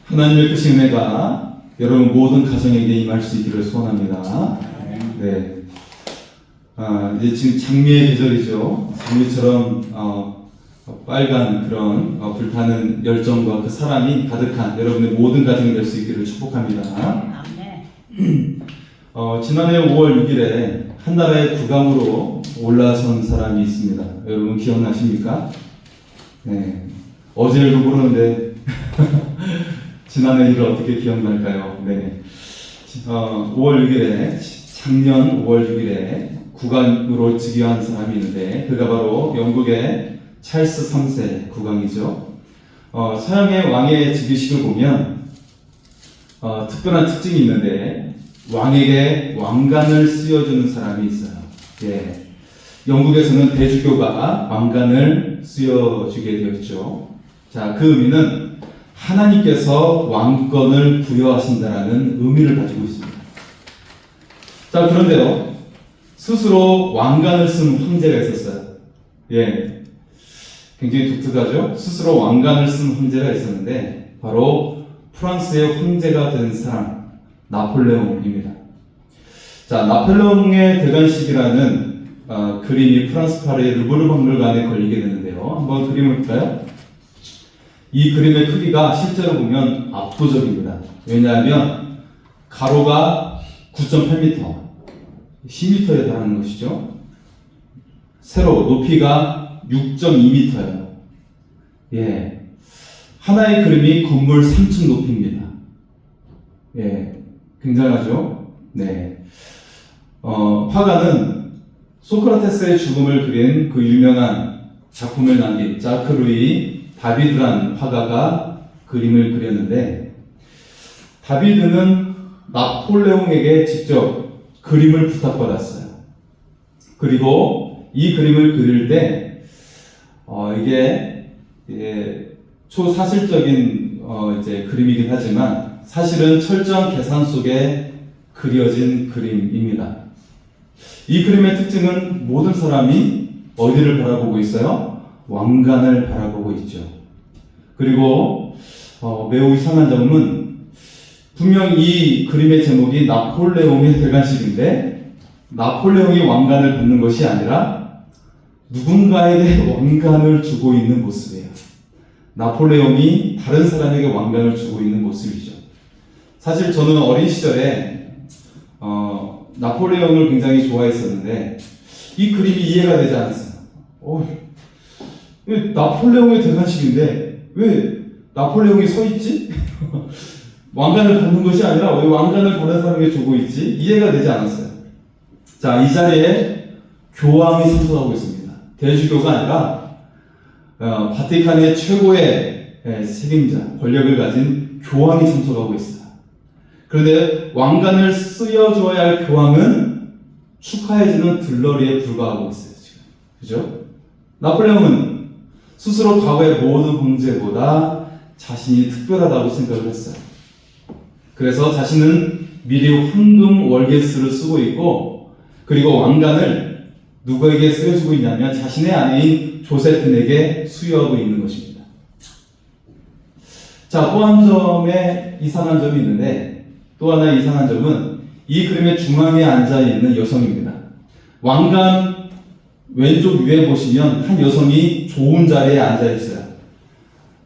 하나님의 크신 은혜가 여러분 모든 가정에게 임할 수 있기를 소원합니다. 네. 이제 지금 장미의 계절이죠. 장미처럼 빨간 그런 불타는 열정과 그 사랑이 가득한 여러분의 모든 가정이 될 수 있기를 축복합니다. 지난해 5월 6일에 한나라의 국왕으로 올라선 사람이 있습니다. 여러분 기억나십니까? 네. 어제 일도 모르는데 지난해 일을 어떻게 기억날까요? 네. 5월 6일에 작년 5월 6일에 국왕으로 즉위한 사람이 있는데 그가 바로 영국의 찰스 3세 국왕이죠. 서양의 왕의 즉위식을 보면 특별한 특징이 있는데 왕에게 왕관을 씌워주는 사람이 있어요. 예. 영국에서는 대주교가 왕관을 씌워주게 되었죠. 자, 그 의미는 하나님께서 왕권을 부여하신다라는 의미를 가지고 있습니다. 자, 그런데요, 스스로 왕관을 쓴 황제가 있었어요. 예. 굉장히 독특하죠? 스스로 왕관을 쓴 황제가 있었는데, 바로 프랑스의 황제가 된 사람, 나폴레옹입니다. 자, 나폴레옹의 대관식이라는 그림이 프랑스 파리의 루브르 박물관에 걸리게 되는데요. 한번 그림을 볼까요? 이 그림의 크기가 실제로 보면 압도적입니다. 왜냐하면 가로가 9.8m, 10m에 달하는 것이죠. 세로 높이가 6.2m예요. 예, 하나의 그림이 건물 3층 높이입니다. 예, 굉장하죠. 네, 화가는 소크라테스의 죽음을 그린 그 유명한 작품을 남긴 자크 루이 다비드란 화가가 그림을 그렸는데, 다비드는 나폴레옹에게 직접 그림을 부탁받았어요. 그리고 이 그림을 그릴 때 이게 초사실적인 이제 그림이긴 하지만 사실은 철저한 계산 속에 그려진 그림입니다. 이 그림의 특징은 모든 사람이 어디를 바라보고 있어요? 왕관을 바라보고 있죠. 그리고 매우 이상한 점은 분명 이 그림의 제목이 나폴레옹의 대관식인데 나폴레옹이 왕관을 받는 것이 아니라 누군가에게 왕관을 주고 있는 모습이에요. 나폴레옹이 다른 사람에게 왕관을 주고 있는 모습이죠. 사실 저는 어린 시절에 나폴레옹을 굉장히 좋아했었는데 이 그림이 이해가 되지 않았어요. 왜 나폴레옹의 대관식인데 왜 나폴레옹이 서 있지? 왕관을 받는 것이 아니라 왜 왕관을 다른 사람에게 주고 있지? 이해가 되지 않았어요. 자, 이 자리에 교황이 참석하고 있습니다. 대주교가 아니라 바티칸의 최고의 책임자, 권력을 가진 교황이 참석하고 있어요. 그런데 왕관을 쓰여줘야 할 교황은 축하해주는 들러리에 불과하고 있어요. 지금. 그죠? 나폴레옹은 스스로 과거의 모든 황제보다 자신이 특별하다고 생각을 했어요. 그래서 자신은 미리 황금 월계수를 쓰고 있고, 그리고 왕관을 누구에게 쓰여주고 있냐면 자신의 아내인 조세핀에게 수여하고 있는 것입니다. 자, 또 한 점에 이상한 점이 있는데, 또 하나의 이상한 점은 이 그림의 중앙에 앉아있는 여성입니다. 왕관 왼쪽 위에 보시면 한 여성이 좋은 자리에 앉아있어요.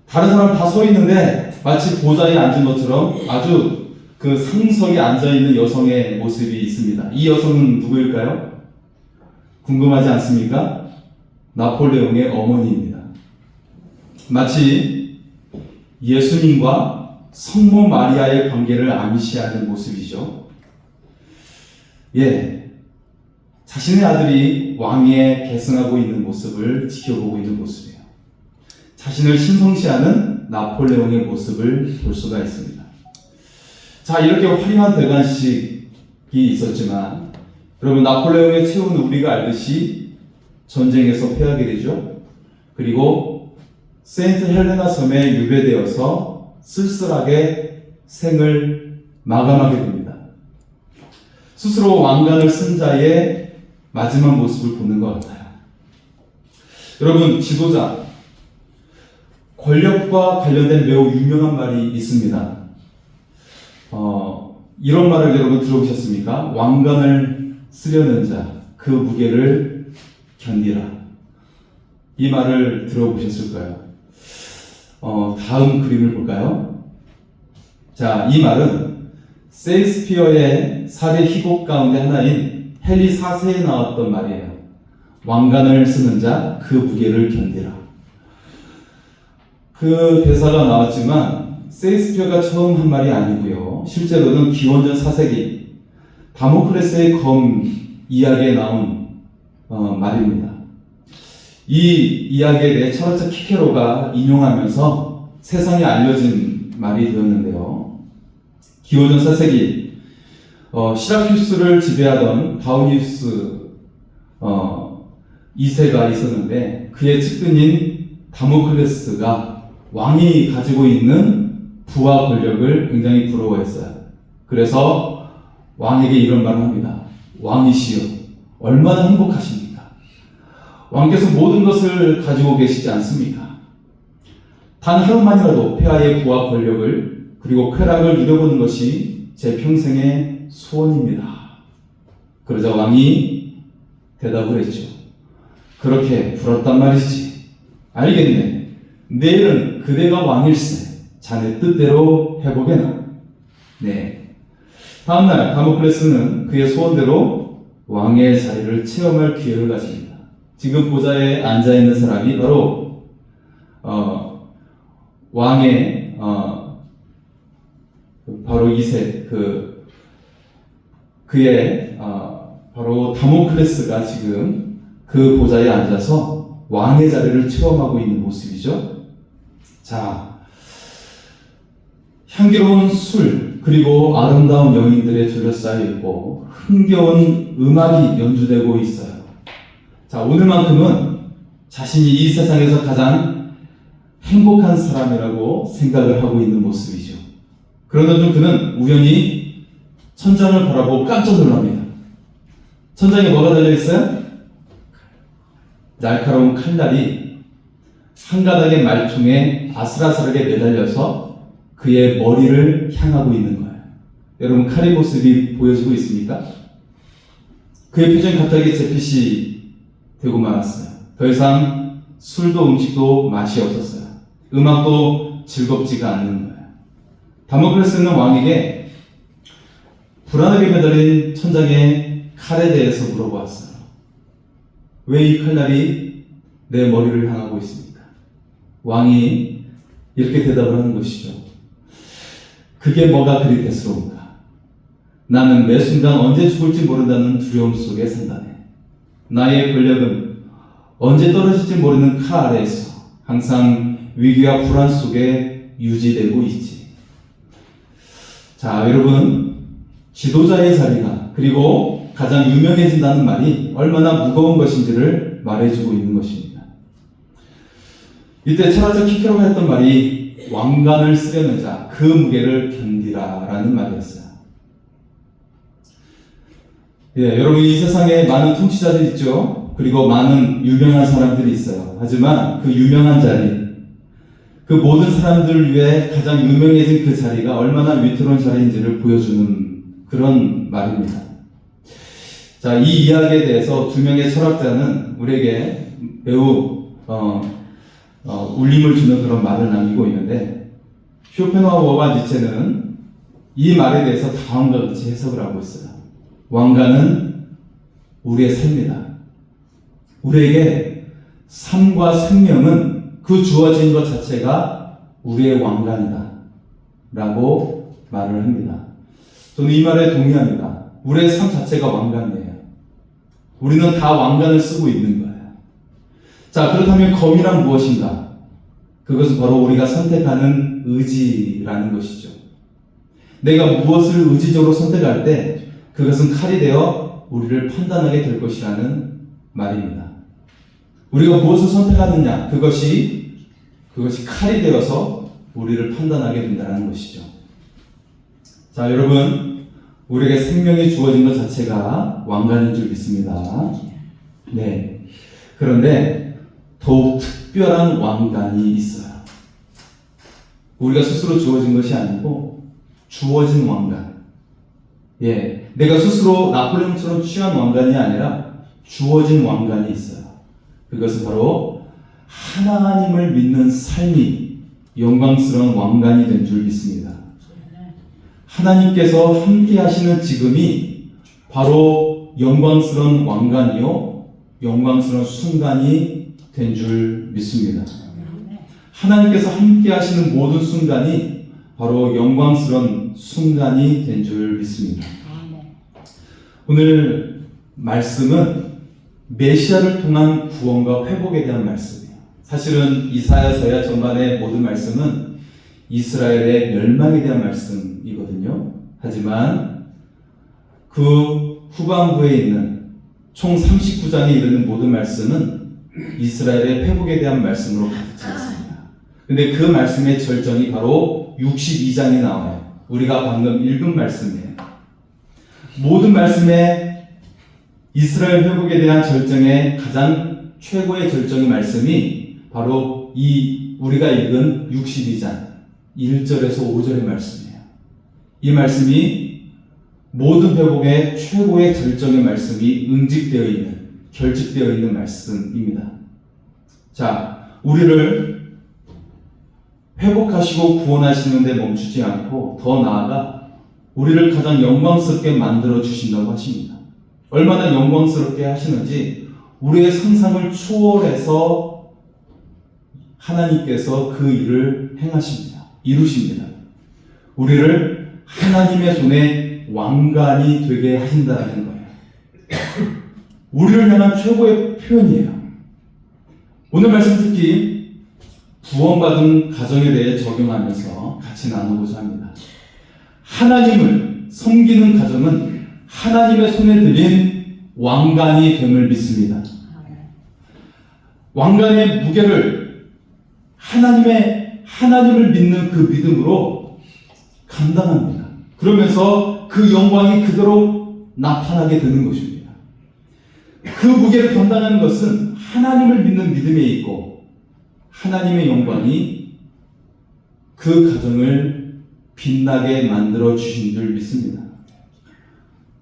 다른 사람 다 서 있는데 마치 보좌에 앉은 것처럼 아주 그 상석에 앉아있는 여성의 모습이 있습니다. 이 여성은 누구일까요? 궁금하지 않습니까? 나폴레옹의 어머니입니다. 마치 예수님과 성모 마리아의 관계를 암시하는 모습이죠. 예, 자신의 아들이 왕위에 계승하고 있는 모습을 지켜보고 있는 모습이에요. 자신을 신성시하는 나폴레옹의 모습을 볼 수가 있습니다. 자, 이렇게 화려한 대관식이 있었지만 여러분, 나폴레옹의 최후는 우리가 알듯이 전쟁에서 패하게 되죠. 그리고 세인트 헬레나 섬에 유배되어서 쓸쓸하게 생을 마감하게 됩니다. 스스로 왕관을 쓴 자의 마지막 모습을 보는 것 같아요. 여러분, 지도자, 권력과 관련된 매우 유명한 말이 있습니다. 이런 말을 여러분 들어보셨습니까? 왕관을 쓰려는 자, 그 무게를 견디라. 이 말을 들어보셨을까요? 다음 그림을 볼까요? 자, 이 말은 셰익스피어의 4대 희곡 가운데 하나인 헨리 4세에 나왔던 말이에요. 왕관을 쓰는 자, 그 무게를 견디라. 그 대사가 나왔지만 셰익스피어가 처음 한 말이 아니고요. 실제로는 기원전 4세기 다모클레스의 검 이야기에 나온 말입니다. 이 이야기에 대해 철학자 키케로가 인용하면서 세상에 알려진 말이 되었는데요. 기원전 4세기 시라큐스를 지배하던 바우니우스 2세가 있었는데 그의 측근인 다모클레스가 왕이 가지고 있는 부와 권력을 굉장히 부러워했어요. 그래서 왕에게 이런 말을 합니다. 왕이시여, 얼마나 행복하십니까? 왕께서 모든 것을 가지고 계시지 않습니까? 단 하루만이라도 폐하의 부와 권력을 그리고 쾌락을 누려보는 것이 제 평생의 소원입니다. 그러자 왕이 대답을 했죠. 그렇게 부럽단 말이지. 알겠네. 내일은 그대가 왕일세. 자네 뜻대로 해보게나. 네. 다음날 다모클레스는 그의 소원대로 왕의 자리를 체험할 기회를 가집니다. 지금 보좌에 앉아있는 사람이 바로 왕의 바로 2세 그의 바로 다모클레스가 지금 그 보좌에 앉아서 왕의 자리를 체험하고 있는 모습이죠. 자, 향기로운 술 그리고 아름다운 여인들에 둘러싸여 있고 흥겨운 음악이 연주되고 있어요. 자, 오늘만큼은 자신이 이 세상에서 가장 행복한 사람이라고 생각을 하고 있는 모습이죠. 그러나 좀 그는 우연히 천장을 바라보고 깜짝 놀랍니다. 천장에 뭐가 달려있어요? 날카로운 칼날이 한 가닥의 말총에 아슬아슬하게 매달려서 그의 머리를 향하고 있는 거예요. 여러분, 칼의 모습이 보여지고 있습니까? 그의 표정이 갑자기 잿빛이 되고 말았어요. 더 이상 술도 음식도 맛이 없었어요. 음악도 즐겁지가 않는 거예요. 다모클레스는 왕에게 불안하게 매달린 천장의 칼에 대해서 물어보았어요. 왜 이 칼날이 내 머리를 향하고 있습니까? 왕이 이렇게 대답을 하는 것이죠. 그게 뭐가 그리 대수로운가? 나는 매 순간 언제 죽을지 모른다는 두려움 속에 산다네. 나의 권력은 언제 떨어질지 모르는 칼 아래에서 항상 위기와 불안 속에 유지되고 있지. 자, 여러분, 지도자의 자리가 그리고 가장 유명해진다는 말이 얼마나 무거운 것인지를 말해주고 있는 것입니다. 이때 철학자 키케로가 했던 말이 왕관을 쓰려는 자, 그 무게를 견디라 라는 말이었어요. 예, 여러분, 이 세상에 많은 통치자들이 있죠. 그리고 많은 유명한 사람들이 있어요. 하지만 그 유명한 자리, 그 모든 사람들을 위해 가장 유명해진 그 자리가 얼마나 위태로운 자리인지를 보여주는 그런 말입니다. 자, 이 이야기에 대해서 두 명의 철학자는 우리에게 매우 울림을 주는 그런 말을 남기고 있는데, 쇼펜하우어와 니체는 이 말에 대해서 다음과 같이 해석을 하고 있어요. 왕관은 우리의 삶이다. 우리에게 삶과 생명은 그 주어진 것 자체가 우리의 왕관이다 라고 말을 합니다. 저는 이 말에 동의합니다. 우리의 삶 자체가 왕관이에요. 우리는 다 왕관을 쓰고 있는 거예요. 자, 그렇다면 검이란 무엇인가? 그것은 바로 우리가 선택하는 의지라는 것이죠. 내가 무엇을 의지적으로 선택할 때 그것은 칼이 되어 우리를 판단하게 될 것이라는 말입니다. 우리가 무엇을 선택하느냐, 그것이 칼이 되어서 우리를 판단하게 된다는 것이죠. 자, 여러분, 우리에게 생명이 주어진 것 자체가 왕관인 줄 믿습니다. 네. 그런데 더욱 특별한 왕관이 있어요. 우리가 스스로 주어진 것이 아니고 주어진 왕관. 예, 내가 스스로 나폴레옹처럼 취한 왕관이 아니라 주어진 왕관이 있어요. 그것은 바로 하나님을 믿는 삶이 영광스러운 왕관이 된 줄 믿습니다. 하나님께서 함께 하시는 지금이 바로 영광스러운 왕관이요, 영광스러운 순간이 된 줄 믿습니다. 하나님께서 함께 하시는 모든 순간이 바로 영광스러운 순간이 된 줄 믿습니다. 오늘 말씀은 메시아를 통한 구원과 회복에 대한 말씀이에요. 사실은 이사야서야 전반의 모든 말씀은 이스라엘의 멸망에 대한 말씀이거든요. 하지만 그 후반부에 있는 총 39장에 이르는 모든 말씀은 이스라엘의 회복에 대한 말씀으로 가득 차 있습니다. 근데 그 말씀의 절정이 바로 62장에 나와요. 우리가 방금 읽은 말씀이에요. 모든 말씀에 이스라엘 회복에 대한 절정의 가장 최고의 절정의 말씀이 바로 이 우리가 읽은 62장 1절에서 5절의 말씀이에요. 이 말씀이 모든 회복의 최고의 절정의 말씀이 응집되어 있는, 결집되어 있는 말씀입니다. 자, 우리를 회복하시고 구원하시는 데 멈추지 않고 더 나아가 우리를 가장 영광스럽게 만들어 주신다고 하십니다. 얼마나 영광스럽게 하시는지 우리의 상상을 초월해서 하나님께서 그 일을 행하십니다. 이루십니다. 우리를 하나님의 손에 왕관이 되게 하신다는 거예요. 우리를 향한 최고의 표현이에요. 오늘 말씀 특히 구원받은 가정에 대해 적용하면서 같이 나누고자 합니다. 하나님을 섬기는 가정은 하나님의 손에 들린 왕관이 됨을 믿습니다. 왕관의 무게를 하나님을 믿는 그 믿음으로 감당합니다. 그러면서 그 영광이 그대로 나타나게 되는 것입니다. 그 무게를 감당하는 것은 하나님을 믿는 믿음에 있고 하나님의 영광이 그 가정을 빛나게 만들어 주신 줄 믿습니다.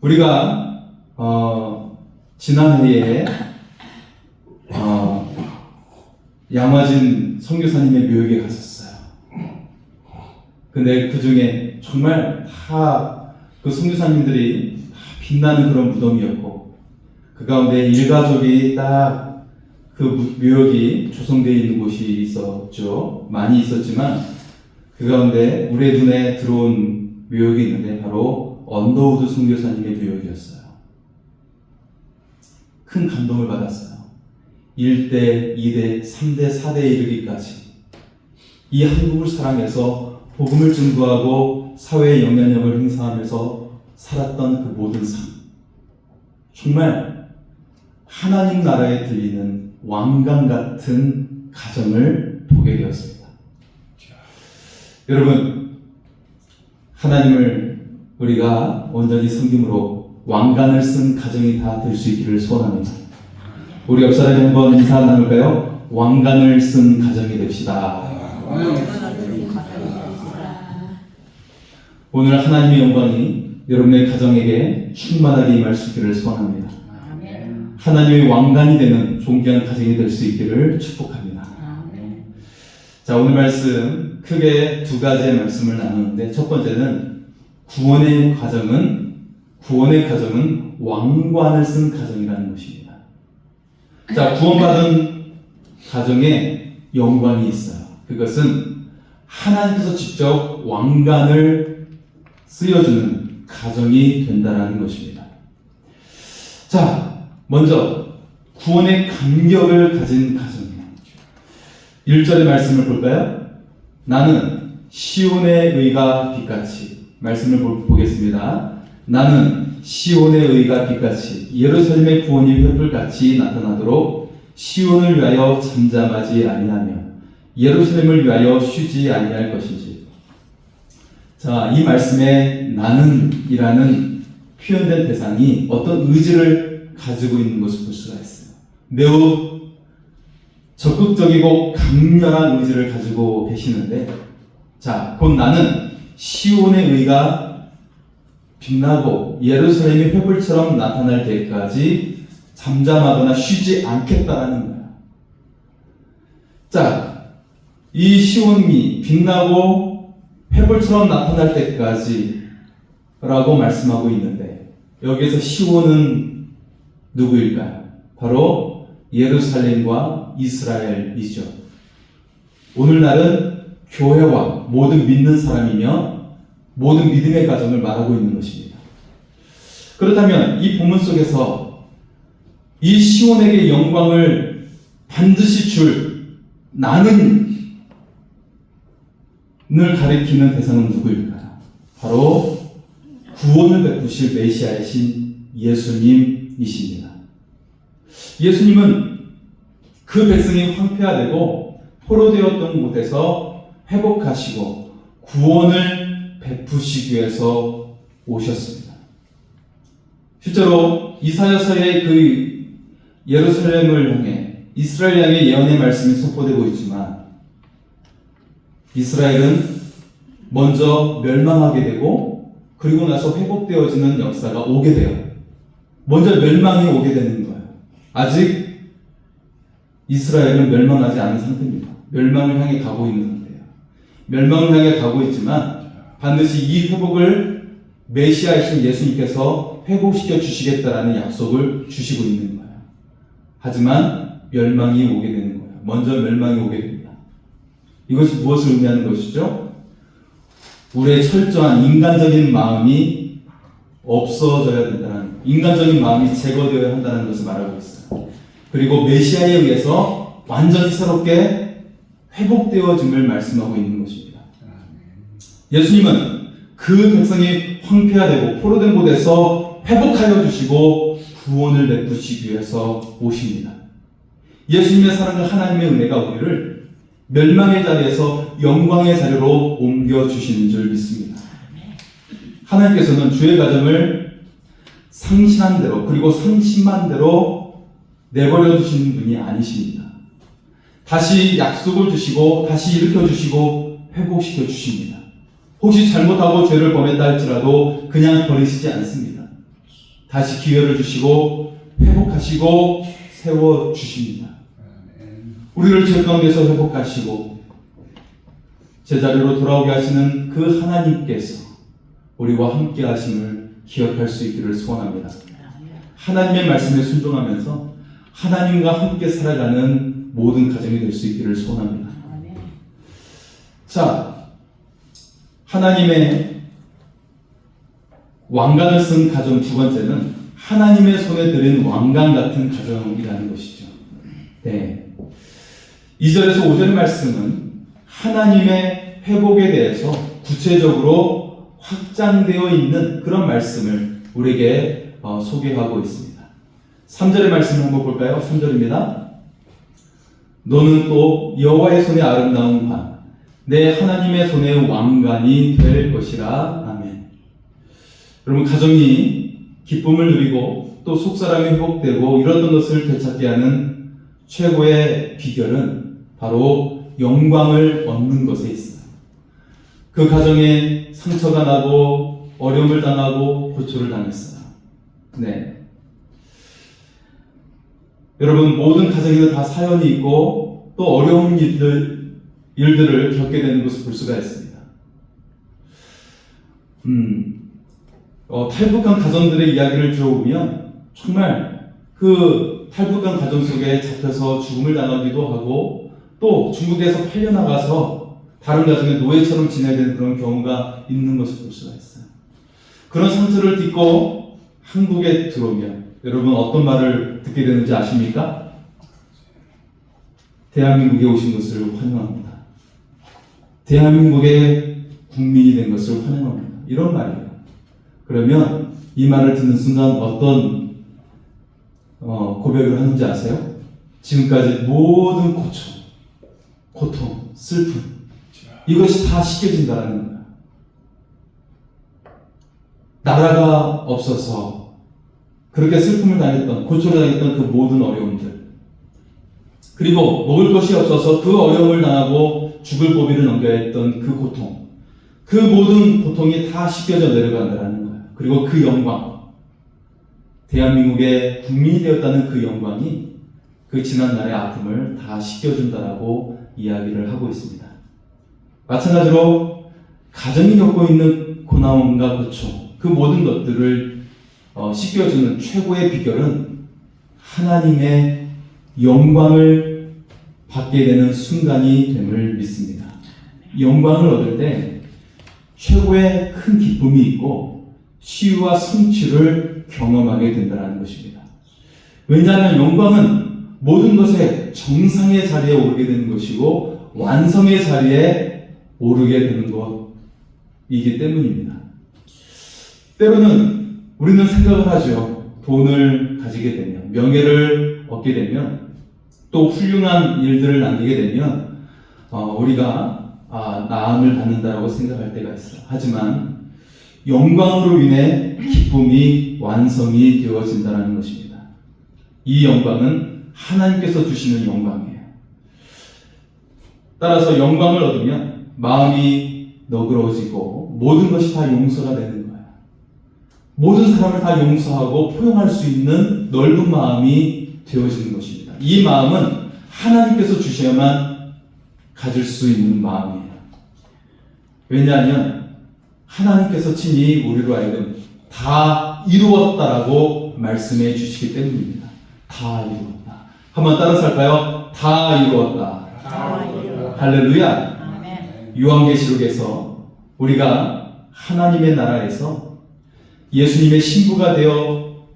우리가 지난해에 양화진 선교사님의 묘역에 갔었어요. 근데 그 중에 정말 다 그 선교사님들이 다 빛나는 그런 무덤이었고 그 가운데 일가족이 딱 그 묘역이 조성되어 있는 곳이 있었죠. 많이 있었지만 그 가운데 우리의 눈에 들어온 묘역이 있는데 바로 언더우드 선교사님의 묘역이었어요. 큰 감동을 받았어요. 1대, 2대, 3대, 4대에 이르기까지 이 한국을 사랑해서 복음을 증거하고 사회에 영향력을 행사하면서 살았던 그 모든 삶, 정말 하나님 나라에 들리는 왕관 같은 가정을 보게 되었습니다. 여러분, 하나님을 우리가 온전히 섬김으로 왕관을 쓴 가정이 다 될 수 있기를 소원합니다. 우리 옆 사람이 한번 인사 나눌까요? 왕관을 쓴 가정이 됩시다. 오늘 하나님의 영광이 여러분의 가정에게 충만하게 임할 수 있기를 소원합니다. 하나님의 왕관이 되는 존귀한 가정이 될 수 있기를 축복합니다. 자, 오늘 말씀 크게 두 가지의 말씀을 나누는데 첫 번째는 구원의 가정은 왕관을 쓴 가정이라는 것입니다. 자, 구원받은 가정에 영광이 있어요. 그것은 하나님께서 직접 왕관을 쓰여주는 가정이 된다는 것입니다. 자, 먼저 구원의 감격을 가진 가정이에요. 1절의 말씀을 볼까요? 나는 시온의 의가 빛같이, 말씀을 보겠습니다. 나는 시온의 의가 빛같이 예루살렘의 구원이 횃불같이 나타나도록 시온을 위하여 잠잠하지 아니하며 예루살렘을 위하여 쉬지 아니할 것인지. 자, 이 말씀에 나는이라는 표현된 대상이 어떤 의지를 가지고 있는 것을 볼 수가 있어요. 매우 적극적이고 강렬한 의지를 가지고 계시는데 자, 곧 나는 시온의 의가 빛나고 예루살렘이 횃불처럼 나타날 때까지 잠잠하거나 쉬지 않겠다라는 거야. 자, 이 시온이 빛나고 횃불처럼 나타날 때까지 라고 말씀하고 있는데, 여기에서 시온은 누구일까요? 바로 예루살렘과 이스라엘이죠. 오늘날은 교회와 모든 믿는 사람이며 모든 믿음의 가정을 말하고 있는 것입니다. 그렇다면 이 본문 속에서 이 시온에게 영광을 반드시 줄 나는 을 가리키는 대상은 누구일까요? 바로 구원을 베푸실 메시아이신 예수님이십니다. 예수님은 그 백성이 황폐화되고 포로되었던 곳에서 회복하시고 구원을 베푸시기 위해서 오셨습니다. 실제로 이사야서의 그 예루살렘을 향해 이스라엘 향해 예언의 말씀이 선포되고 있지만, 이스라엘은 먼저 멸망하게 되고 그리고 나서 회복되어지는 역사가 오게 돼요. 먼저 멸망이 오게 되는 거예요. 아직 이스라엘은 멸망하지 않은 상태입니다. 멸망을 향해 가고 있는 상태예요. 멸망을 향해 가고 있지만 반드시 이 회복을 메시아이신 예수님께서 회복시켜 주시겠다라는 약속을 주시고 있는 거예요. 하지만 멸망이 오게 되는 거예요. 먼저 멸망이 오게 됩니다. 이것이 무엇을 의미하는 것이죠? 우리의 철저한 인간적인 마음이 없어져야 된다는, 인간적인 마음이 제거되어야 한다는 것을 말하고 있어요. 그리고 메시아에 의해서 완전히 새롭게 회복되어짐을 말씀하고 있는 것입니다. 예수님은 그 백성이 황폐화되고 포로된 곳에서 회복하여 주시고 구원을 베푸시기 위해서 오십니다. 예수님의 사랑과 하나님의 은혜가 우리를 멸망의 자리에서 영광의 자리로 옮겨주시는 줄 믿습니다. 하나님께서는 주의 가정을 상신한 대로 그리고 상심한 대로 내버려 두시는 분이 아니십니다. 다시 약속을 주시고 다시 일으켜 주시고 회복시켜 주십니다. 혹시 잘못하고 죄를 범했다 할지라도 그냥 버리시지 않습니다. 다시 기회를 주시고 회복하시고 세워주십니다. 우리를 죄 가운데서 회복하시고 제자리로 돌아오게 하시는 그 하나님께서 우리와 함께 하심을 기억할 수 있기를 소원합니다. 하나님의 말씀에 순종하면서 하나님과 함께 살아가는 모든 가정이 될 수 있기를 소원합니다. 자, 하나님의 왕관을 쓴 가정 두 번째는 하나님의 손에 들인 왕관 같은 가정이라는 것이죠. 네. 2절에서 5절의 말씀은 하나님의 회복에 대해서 구체적으로 확장되어 있는 그런 말씀을 우리에게 소개하고 있습니다. 3절의 말씀을 한번 볼까요? 3절입니다. 너는 또 여호와의 손에 아름다운 관, 내 하나님의 손에 왕관이 될 것이라. 아멘. 여러분, 가정이 기쁨을 누리고 또 속사람이 회복되고 이러던 것을 되찾게 하는 최고의 비결은 바로 영광을 얻는 것에 있어요. 그 가정에 상처가 나고 어려움을 당하고 고초를 당했어요. 네. 여러분, 모든 가정에는 다 사연이 있고 또 어려운 일들을 겪게 되는 것을 볼 수가 있습니다. 탈북한 가정들의 이야기를 들어보면 정말 그 탈북한 가정 속에 잡혀서 죽음을 당하기도 하고 또 중국에서 팔려나가서 다른 가정의 노예처럼 지내야 되는 그런 경우가 있는 것을 볼 수가 있어요. 그런 상처를 딛고 한국에 들어오면 여러분 어떤 말을 듣게 되는지 아십니까? 대한민국에 오신 것을 환영합니다. 대한민국의 국민이 된 것을 환영합니다. 이런 말이에요. 그러면 이 말을 듣는 순간 어떤 고백을 하는지 아세요? 지금까지 모든 고통, 슬픔, 이것이 다 씻겨진다는 거예요. 나라가 없어서 그렇게 슬픔을 당했던, 고초를 당했던 그 모든 어려움들, 그리고 먹을 것이 없어서 그 어려움을 당하고 죽을 고비를 넘겨야 했던 그 고통, 그 모든 고통이 다 씻겨져 내려간다는 거예요. 그리고 그 영광, 대한민국의 국민이 되었다는 그 영광이 그 지난날의 아픔을 다 씻겨준다라고 이야기를 하고 있습니다. 마찬가지로 가정이 겪고 있는 고난과 고통, 그 모든 것들을 씻겨주는 최고의 비결은 하나님의 영광을 받게 되는 순간이 됨을 믿습니다. 영광을 얻을 때 최고의 큰 기쁨이 있고 치유와 성취를 경험하게 된다는 것입니다. 왜냐하면 영광은 모든 것의 정상의 자리에 오르게 되는 것이고 완성의 자리에 오르게 되는 것이기 때문입니다. 때로는 우리는 생각을 하죠. 돈을 가지게 되면, 명예를 얻게 되면, 또 훌륭한 일들을 남기게 되면 우리가 나음을 받는다라고 생각할 때가 있어요. 하지만 영광으로 인해 기쁨이 완성이 되어진다는 것입니다. 이 영광은 하나님께서 주시는 영광이에요. 따라서 영광을 얻으면 마음이 너그러워지고 모든 것이 다 용서가 되는 거예요. 모든 사람을 다 용서하고 포용할 수 있는 넓은 마음이 되어지는 것입니다. 이 마음은 하나님께서 주셔야만 가질 수 있는 마음이에요. 왜냐하면 하나님께서 친히 우리로 하여금 다 이루었다라고 말씀해 주시기 때문입니다. 다 이루었다. 한번 따라서 할까요? 다 이루었다. 할렐루야. 요한계시록에서 우리가 하나님의 나라에서 예수님의 신부가 되어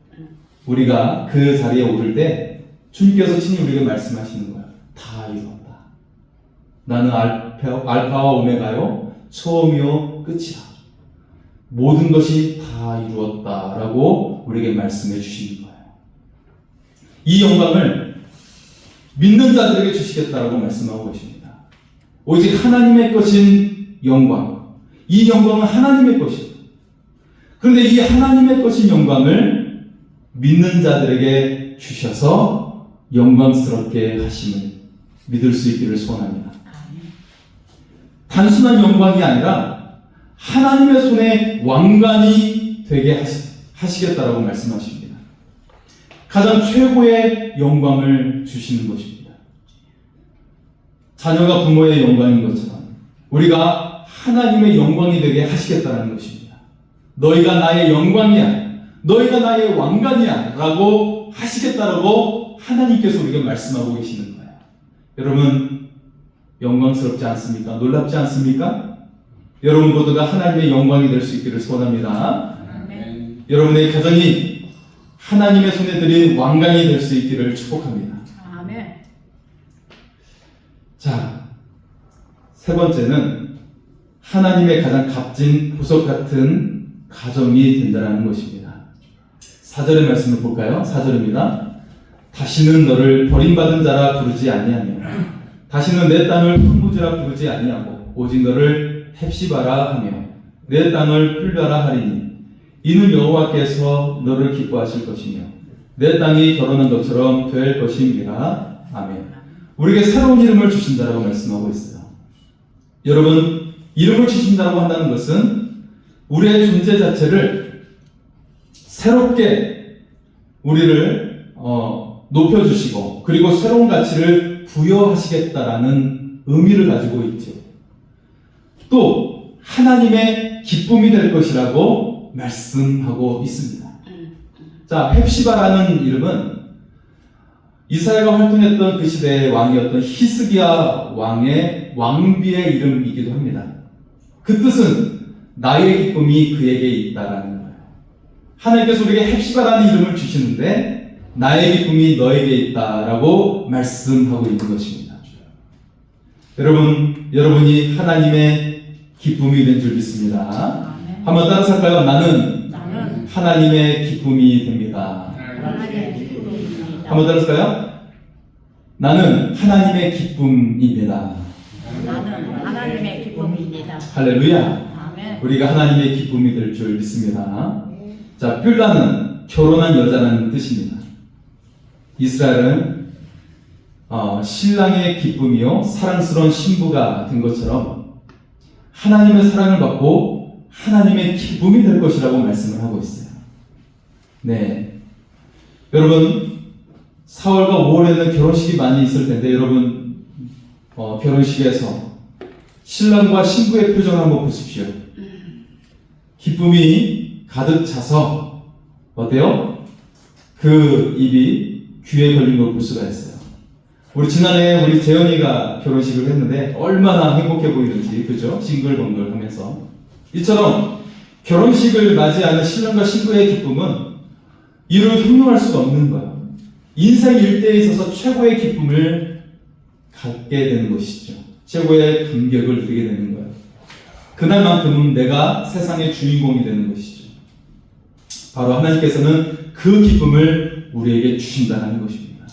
우리가 그 자리에 오를 때 주님께서 친히 우리에게 말씀하시는 거예요. 다 이루었다. 나는 알파와 오메가요, 처음이요 끝이야. 모든 것이 다 이루었다라고 우리에게 말씀해 주시는 거예요. 이 영광을 믿는 자들에게 주시겠다라고 말씀하고 계십니다. 오직 하나님의 것인 영광, 이 영광은 하나님의 것이에요. 그런데 이 하나님의 것인 영광을 믿는 자들에게 주셔서 영광스럽게 하심을 믿을 수 있기를 소원합니다. 단순한 영광이 아니라 하나님의 손에 왕관이 되게 하시겠다라고 말씀하십니다. 가장 최고의 영광을 주시는 것입니다. 자녀가 부모의 영광인 것처럼 우리가 하나님의 영광이 되게 하시겠다는 것입니다. 너희가 나의 영광이야, 너희가 나의 왕관이야 라고 하시겠다라고 하나님께서 우리에게 말씀하고 계시는 거예요. 여러분 영광스럽지 않습니까? 놀랍지 않습니까? 여러분 모두가 하나님의 영광이 될 수 있기를 소원합니다. 아멘. 여러분의 가정이 하나님의 손에 들인 왕관이 될 수 있기를 축복합니다. 아멘. 자, 세 번째는 하나님의 가장 값진 보석 같은 가정이 된다는 것입니다. 4절의 말씀을 볼까요? 4절입니다. 다시는 너를 버림받은 자라 부르지 아니하며 다시는 내 땅을 황무지라 부르지 아니하고 오직 너를 헵시바라 하며 내 땅을 풀려라 하리니 이는 여호와께서 너를 기뻐하실 것이며 내 땅이 결혼한 것처럼 될 것임이라. 아멘. 우리에게 새로운 이름을 주신다라고 말씀하고 있어요. 여러분, 이름을 주신다라고 한다는 것은 우리의 존재 자체를 새롭게 우리를 높여주시고 그리고 새로운 가치를 부여하시겠다라는 의미를 가지고 있죠. 또 하나님의 기쁨이 될 것이라고 말씀하고 있습니다. 자, 헵시바라는 이름은 이스라엘과 활동했던 그 시대의 왕이었던 히스기야 왕의 왕비의 이름이기도 합니다. 그 뜻은 나의 기쁨이 그에게 있다라는 거예요. 하나님께서 우리에게 헵시바라는 이름을 주시는데 나의 기쁨이 너에게 있다라고 말씀하고 있는 것입니다. 여러분이 하나님의 기쁨이 된 줄 믿습니다. 한번 따라서 할까요? 나는 하나님의 기쁨이 됩니다. 한번 따라서 할까요? 나는 하나님의 기쁨입니다. 나는 하나님의 기쁨입니다. 할렐루야. 아멘. 우리가 하나님의 기쁨이 될 줄 믿습니다. 자, 뷸라는 결혼한 여자라는 뜻입니다. 이스라엘은 신랑의 기쁨이요 사랑스러운 신부가 된 것처럼 하나님의 사랑을 받고 하나님의 기쁨이 될 것이라고 말씀을 하고 있어요. 네, 여러분 4월과 5월에는 결혼식이 많이 있을 텐데 여러분 결혼식에서 신랑과 신부의 표정을 한번 보십시오. 기쁨이 가득 차서 어때요? 그 입이 귀에 걸린 걸 볼 수가 있어요. 우리 지난해 우리 재현이가 결혼식을 했는데 얼마나 행복해 보이는지, 그죠? 싱글벙글 하면서. 이처럼 결혼식을 맞이하는 신랑과 신부의 기쁨은 이루 형용할 수가 없는 거예요. 인생 일대에 있어서 최고의 기쁨을 갖게 되는 것이죠. 최고의 감격을 누리게 되는 거예요. 그날만큼은 내가 세상의 주인공이 되는 것이죠. 바로 하나님께서는 그 기쁨을 우리에게 주신다는 것입니다.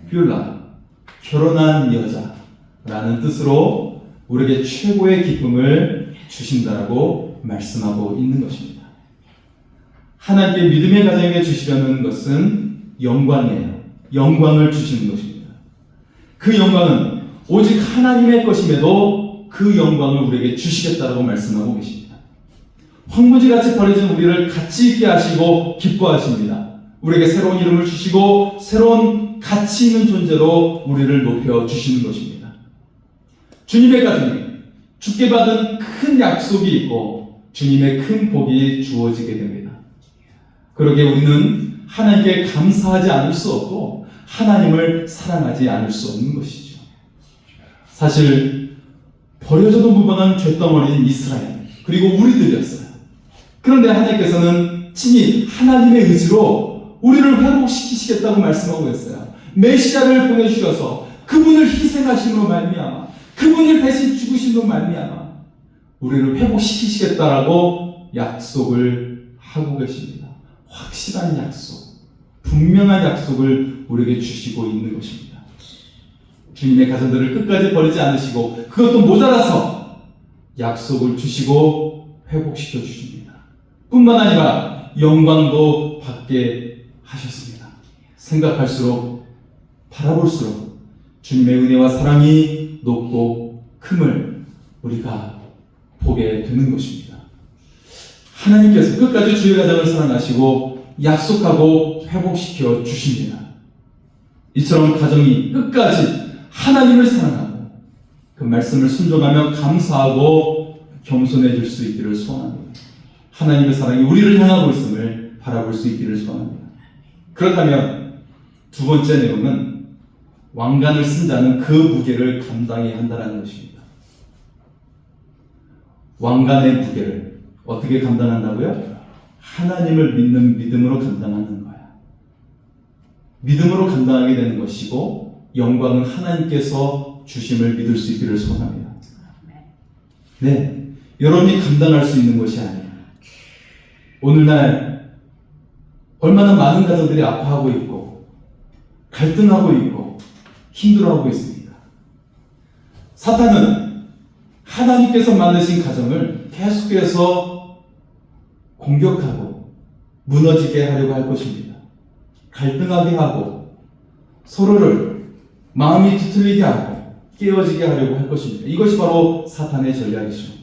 뷰라, 결혼한 여자라는 뜻으로 우리에게 최고의 기쁨을 주신다라고 말씀하고 있는 것입니다. 하나님께 믿음의 가정에게 주시려는 것은 영광이에요. 영광을 주시는 것입니다. 그 영광은 오직 하나님의 것임에도 그 영광을 우리에게 주시겠다라고 말씀하고 계십니다. 황무지같이 버려진 우리를 가치 있게 하시고 기뻐하십니다. 우리에게 새로운 이름을 주시고 새로운 가치 있는 존재로 우리를 높여 주시는 것입니다. 주님의 가정에 주께 받은 큰 약속이 있고 주님의 큰 복이 주어지게 됩니다. 그러기에 우리는 하나님께 감사하지 않을 수 없고 하나님을 사랑하지 않을 수 없는 것이죠. 사실 버려져도 무방한 쇳덩어리인 이스라엘 그리고 우리들이었어요. 그런데 하나님께서는 친히 하나님의 의지로 우리를 회복시키시겠다고 말씀하고 있어요. 메시아를 보내주셔서 그분을 희생하심으로 말미암아 그분을 대신 죽으심으로 말미암아 우리를 회복시키시겠다라고 약속을 하고 계십니다. 확실한 약속, 분명한 약속을 우리에게 주시고 있는 것입니다. 주님의 가정들을 끝까지 버리지 않으시고 그것도 모자라서 약속을 주시고 회복시켜 주십니다. 뿐만 아니라 영광도 받게 하셨습니다. 생각할수록 바라볼수록 주님의 은혜와 사랑이 높고 큼을 우리가 보게 되는 것입니다. 하나님께서 끝까지 주의 가정을 사랑하시고 약속하고 회복시켜 주십니다. 이처럼 가정이 끝까지 하나님을 사랑하고 그 말씀을 순종하며 감사하고 겸손해질 수 있기를 소원합니다. 하나님의 사랑이 우리를 향하고 있음을 바라볼 수 있기를 소원합니다. 그렇다면 두 번째 내용은 왕관을 쓴 자는 그 무게를 감당해야 한다는 것입니다. 왕관의 무게를 어떻게 감당한다고요? 하나님을 믿는 믿음으로 감당하는 거야. 믿음으로 감당하게 되는 것이고 영광은 하나님께서 주심을 믿을 수 있기를 소원합니다. 네, 여러분이 감당할 수 있는 것이 아니에요. 오늘날 얼마나 많은 가정들이 아파하고 있고 갈등하고 있고 힘들어하고 있습니다. 사탄은 하나님께서 만드신 가정을 계속해서 공격하고 무너지게 하려고 할 것입니다. 갈등하게 하고 서로를 마음이 뒤틀리게 하고 깨어지게 하려고 할 것입니다. 이것이 바로 사탄의 전략이죠.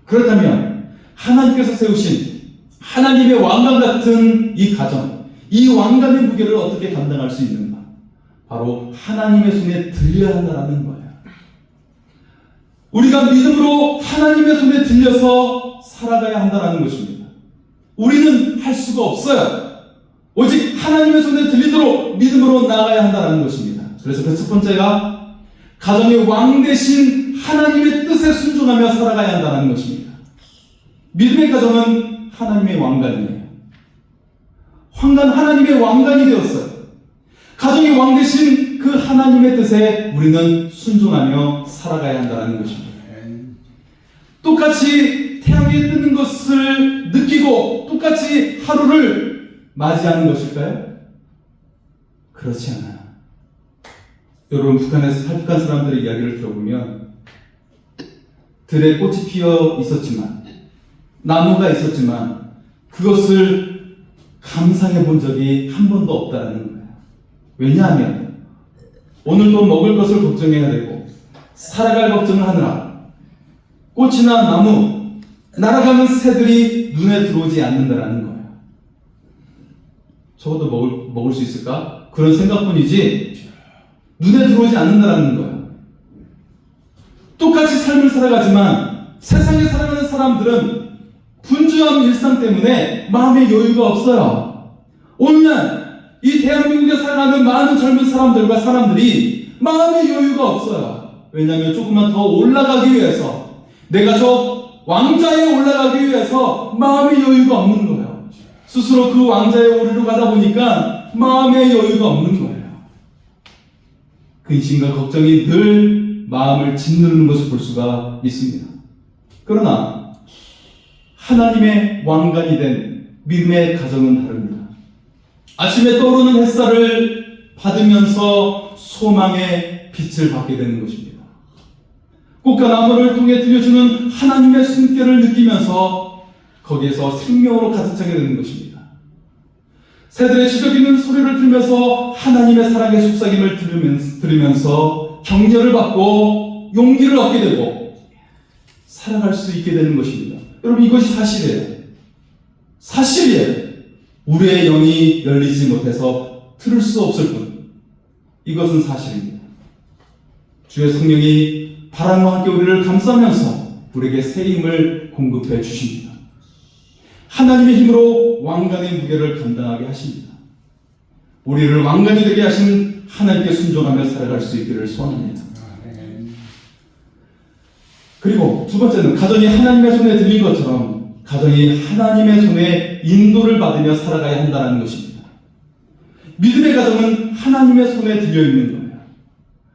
그렇다면 하나님께서 세우신 하나님의 왕관 같은 이 가정, 이 왕관의 무게를 어떻게 감당할 수 있는가? 바로 하나님의 손에 들려야 한다는 거예요. 우리가 믿음으로 하나님의 손에 들려서 살아가야 한다는 것입니다. 우리는 할 수가 없어요. 오직 하나님의 손에 들리도록 믿음으로 나아가야 한다는 것입니다. 그래서 그 첫 번째가 가정의 왕 대신 하나님의 뜻에 순종하며 살아가야 한다는 것입니다. 믿음의 가정은 하나님의 왕관이에요. 하나님의 왕관이 되었어요. 가정의 왕 대신 그 하나님의 뜻에 우리는 순종하며 살아가야 한다는 것입니다. 똑같이 태양이 뜨는 것을 느끼고 똑같이 하루를 맞이하는 것일까요? 그렇지 않아요. 여러분 북한에서 탈북한 사람들의 이야기를 들어보면 들에 꽃이 피어 있었지만 나무가 있었지만 그것을 감상해 본 적이 한 번도 없다는 거예요. 왜냐하면 오늘도 먹을 것을 걱정해야 되고 살아갈 걱정을 하느라 꽃이나 나무, 날아가는 새들이 눈에 들어오지 않는다라는 거예요. 적어도 먹을 수 있을까? 그런 생각뿐이지 눈에 들어오지 않는다라는 거예요. 똑같이 삶을 살아가지만 세상에 살아가는 사람들은 분주한 일상 때문에 마음의 여유가 없어요. 오늘날 이 대한민국에 살아가는 많은 젊은 사람들이 마음의 여유가 없어요. 왜냐하면 조금만 더 올라가기 위해서, 내가 저 왕자에 올라가기 위해서 마음의 여유가 없는 거예요. 스스로 그 왕자의 오리로 가다 보니까 마음의 여유가 없는 거예요. 근심과 걱정이 늘 마음을 짓누르는 것을 볼 수가 있습니다. 그러나 하나님의 왕관이 된 믿음의 가정은 다릅니다. 아침에 떠오르는 햇살을 받으면서 소망의 빛을 받게 되는 것입니다. 꽃과 나무를 통해 들려주는 하나님의 숨결을 느끼면서 거기에서 생명으로 가득 차게 되는 것입니다. 새들의 지저귀는 소리를 들으면서 하나님의 사랑의 속삭임을 들으면서 격려를 받고 용기를 얻게 되고 살아갈 수 있게 되는 것입니다. 여러분, 이것이 사실이에요. 사실이에요. 우리의 영이 열리지 못해서 들을 수 없을 뿐, 이것은 사실입니다. 주의 성령이 바람과 함께 우리를 감싸면서 우리에게 새 힘을 공급해 주십니다. 하나님의 힘으로 왕관의 무게를 감당하게 하십니다. 우리를 왕관이 되게 하신 하나님께 순종하며 살아갈 수 있기를 소원합니다. 그리고 두 번째는 가정이 하나님의 손에 들린 것처럼 가정이 하나님의 손에 인도를 받으며 살아가야 한다는 것입니다. 믿음의 가정은 하나님의 손에 들려 있는 거예요.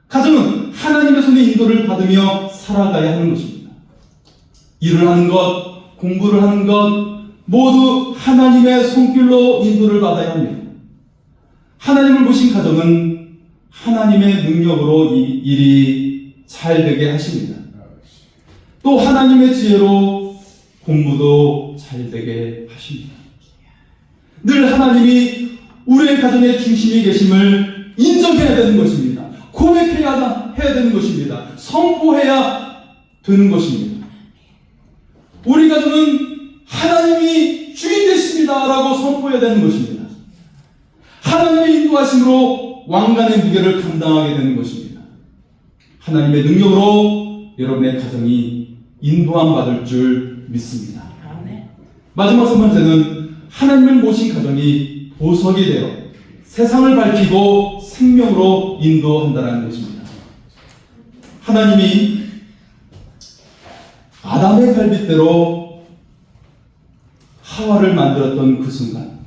가정은 하나님의 손에 인도를 받으며 살아가야 하는 것입니다. 일을 하는 것, 공부를 하는 것 모두 하나님의 손길로 인도를 받아야 합니다. 하나님을 모신 가정은 하나님의 능력으로 이 일이 잘 되게 하십니다. 또 하나님의 지혜로 공부도 잘 되게 하십니다. 늘 하나님이 우리의 가정의 중심에 계심을 인정해야 되는 것입니다. 고백해야 되는 것입니다. 선포해야 되는 것입니다. 우리 가정은 하나님이 주인 되십니다 라고 선포해야 되는 것입니다. 하나님의 인도하심으로 왕관의 무게를 감당하게 되는 것입니다. 하나님의 능력으로 여러분의 가정이 인도함 받을 줄 믿습니다. 마지막 세 번째는 하나님을 모신 가정이 보석이 되어 세상을 밝히고 생명으로 인도한다는 것입니다. 하나님이 아담의 갈빗대로 하와를 만들었던 그 순간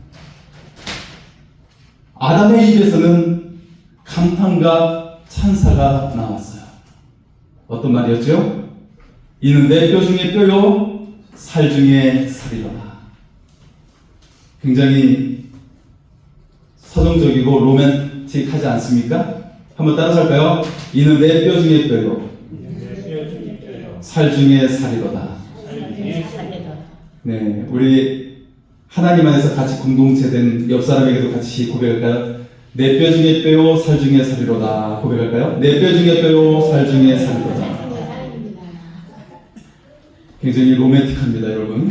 아담의 입에서는 감탄과 찬사가 나왔어요. 어떤 말이었죠? 이는 내 뼈 중에 뼈요 살 중에 살이로다. 굉장히 서정적이고 로맨틱하지 않습니까? 한번 따라서 할까요? 이는 내 뼈 중에 뼈요 살 중에 살이로다. 네, 우리 하나님 안에서 같이 공동체된 옆 사람에게도 같이 고백할까요? 내 뼈 중에 뼈요 살 중에 살이로다. 고백할까요? 내 뼈 중에 뼈요 살 중에 살이로다. 굉장히 로맨틱합니다, 여러분.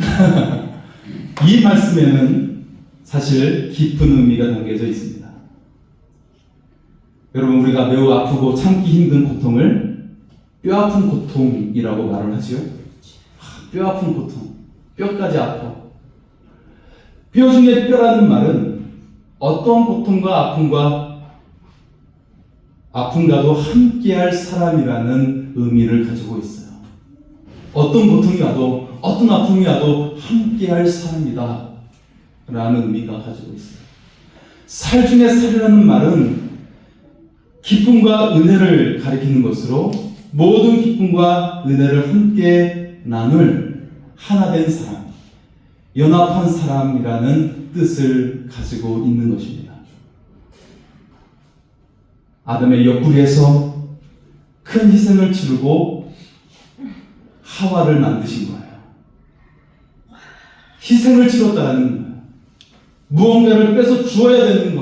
이 말씀에는 사실 깊은 의미가 담겨져 있습니다. 여러분, 우리가 매우 아프고 참기 힘든 고통을 뼈아픈 고통이라고 말을 하지요. 뼈아픈 고통, 뼈까지 아파. 뼈 중에 뼈라는 말은 어떤 고통과 아픔과도 함께할 사람이라는 의미를 가지고 있어요. 어떤 고통이 와도 어떤 아픔이 와도 함께할 사람이다 라는 의미가 가지고 있어요. 살 중에 살이라는 말은 기쁨과 은혜를 가리키는 것으로 모든 기쁨과 은혜를 함께 나눌 하나된 사람, 연합한 사람이라는 뜻을 가지고 있는 것입니다. 아담의 옆구리에서 큰 희생을 치르고 하와를 만드신 거예요. 희생을 치렀다는 거예요. 무언가를 뺏어 주어야 되는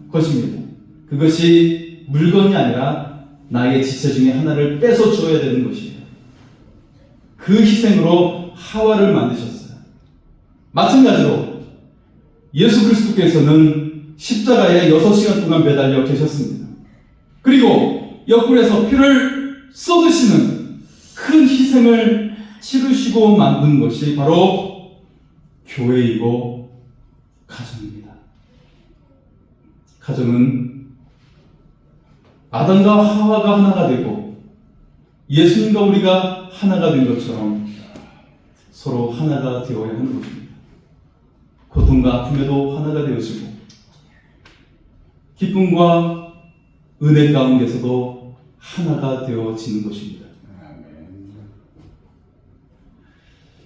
것입니다. 그것이 물건이 아니라 나의 지체 중에 하나를 뺏어 주어야 되는 것이에요. 그 희생으로 하와를 만드셨어요. 마찬가지로 예수 그리스도께서는 십자가에 6시간 동안 매달려 계셨습니다. 그리고 옆구리에서 피를 쏟으시는 큰 희생을 치르시고 만든 것이 바로 교회이고 가정입니다. 가정은 아담과 하와가 하나가 되고 예수님과 우리가 하나가 된 것처럼 서로 하나가 되어야 하는 것입니다. 고통과 아픔에도 하나가 되어지고 기쁨과 은혜 가운데서도 하나가 되어지는 것입니다.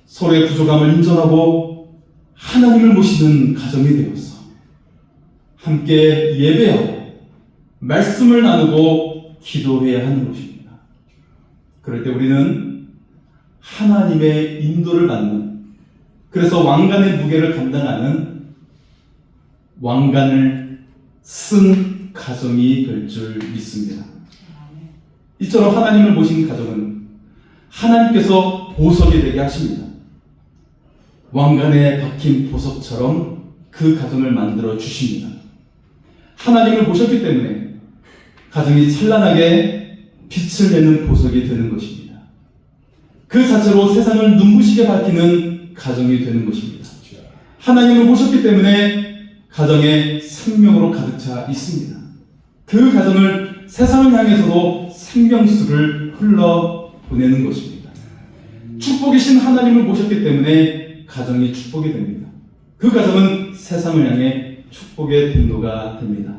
서로의 부족함을 인정하고 하나님을 모시는 가정이 되어서 함께 예배하고 말씀을 나누고 기도해야 하는 것입니다. 그럴 때 우리는 하나님의 인도를 받는, 그래서 왕관의 무게를 감당하는 왕관을 쓴 가정이 될 줄 믿습니다. 이처럼 하나님을 모신 가정은 하나님께서 보석이 되게 하십니다. 왕관에 박힌 보석처럼 그 가정을 만들어 주십니다. 하나님을 모셨기 때문에 가정이 찬란하게 빛을 내는 보석이 되는 것입니다. 그 자체로 세상을 눈부시게 밝히는 가정이 되는 것입니다. 하나님을 모셨기 때문에 가정에 생명으로 가득 차 있습니다. 그 가정을 세상을 향해서도 생명수를 흘러 보내는 것입니다. 축복이신 하나님을 모셨기 때문에 가정이 축복이 됩니다. 그 가정은 세상을 향해 축복의 통로가 됩니다.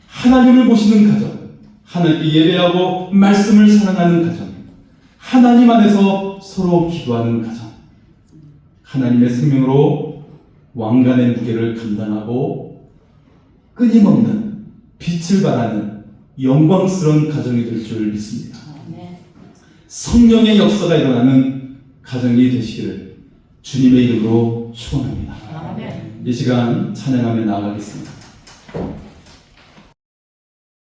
하나님을 모시는 가정, 하나님께 예배하고 말씀을 사랑하는 가정, 하나님 안에서 서로 기도하는 가정, 하나님의 생명으로 왕관의 무게를 감당하고 끊임없는 빛을 발하는 영광스러운 가정이 될 줄 믿습니다. 성령의 역사가 일어나는 가정이 되시기를 주님의 이름으로 축원합니다. 이 시간 찬양하며 나아가겠습니다.